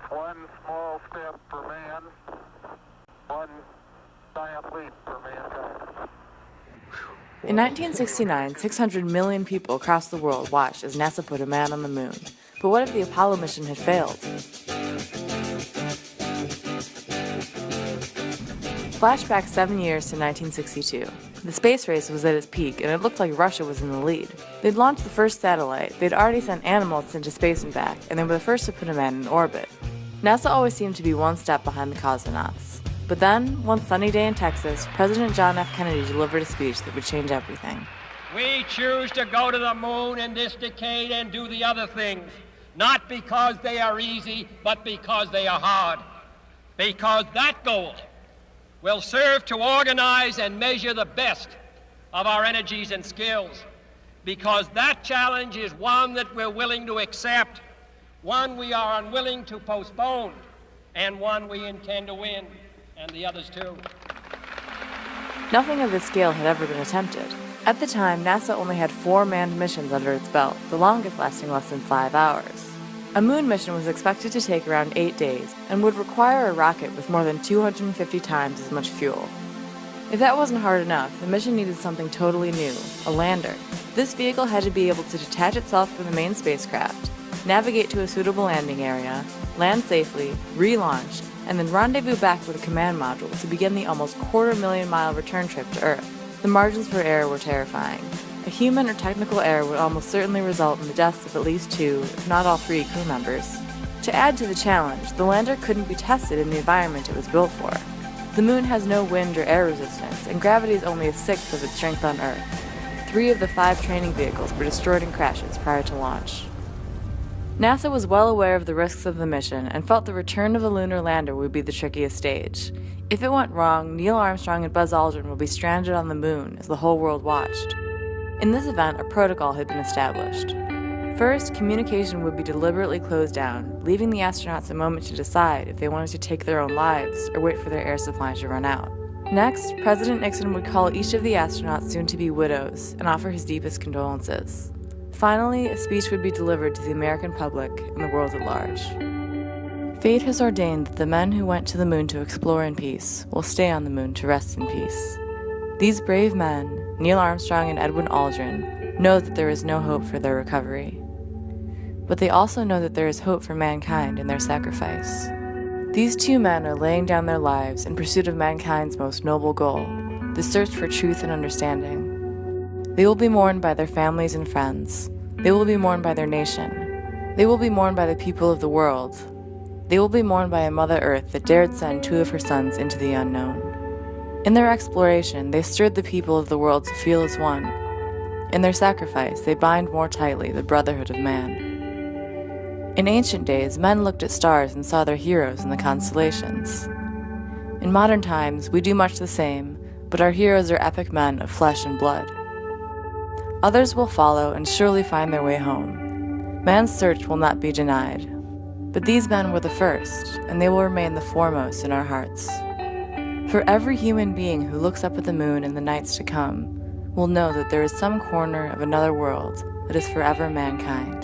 One small step for man, one giant leap for mankind. In 1969, 600 million people across the world watched as NASA put a man on the moon. But what if the Apollo mission had failed? Flashback 7 years to 1962. The space race was at its peak, and it looked like Russia was in the lead. They'd launched the first satellite, they'd already sent animals into space and back, and they were the first to put a man in orbit. NASA always seemed to be one step behind the cosmonauts. But then, one sunny day in Texas, President John F. Kennedy delivered a speech that would change everything. We choose to go to the moon in this decade and do the other things, not because they are easy, but because they are hard. Because that goal will serve to organize and measure the best of our energies and skills. Because that challenge is one that we're willing to accept, one we are unwilling to postpone, and one we intend to win, and the others too. Nothing of this scale had ever been attempted. At the time, NASA only had 4 manned missions under its belt, the longest lasting less than 5 hours. A moon mission was expected to take around 8 days and would require a rocket with more than 250 times as much fuel. If that wasn't hard enough, the mission needed something totally new, a lander. This vehicle had to be able to detach itself from the main spacecraft, navigate to a suitable landing area, land safely, relaunch, and then rendezvous back with a command module to begin the almost 250,000-mile return trip to Earth. The margins for error were terrifying. A human or technical error would almost certainly result in the deaths of at least 2, if not all 3, crew members. To add to the challenge, the lander couldn't be tested in the environment it was built for. The moon has no wind or air resistance, and gravity is only 1/6 of its strength on Earth. 3 of the 5 training vehicles were destroyed in crashes prior to launch. NASA was well aware of the risks of the mission and felt the return of a lunar lander would be the trickiest stage. If it went wrong, Neil Armstrong and Buzz Aldrin would be stranded on the moon as the whole world watched. In this event, a protocol had been established. First, communication would be deliberately closed down, leaving the astronauts a moment to decide if they wanted to take their own lives or wait for their air supply to run out. Next, President Nixon would call each of the astronauts' soon-to-be widows and offer his deepest condolences. Finally, a speech would be delivered to the American public and the world at large. Fate has ordained that the men who went to the moon to explore in peace will stay on the moon to rest in peace. These brave men, Neil Armstrong and Edwin Aldrin, know that there is no hope for their recovery. But they also know that there is hope for mankind in their sacrifice. These 2 men are laying down their lives in pursuit of mankind's most noble goal, the search for truth and understanding. They will be mourned by their families and friends. They will be mourned by their nation. They will be mourned by the people of the world. They will be mourned by a Mother Earth that dared send 2 of her sons into the unknown. In their exploration, they stirred the people of the world to feel as one. In their sacrifice, they bind more tightly the brotherhood of man. In ancient days, men looked at stars and saw their heroes in the constellations. In modern times, we do much the same, but our heroes are epic men of flesh and blood. Others will follow and surely find their way home. Man's search will not be denied. But these men were the first, and they will remain the foremost in our hearts. For every human being who looks up at the moon in the nights to come will know that there is some corner of another world that is forever mankind.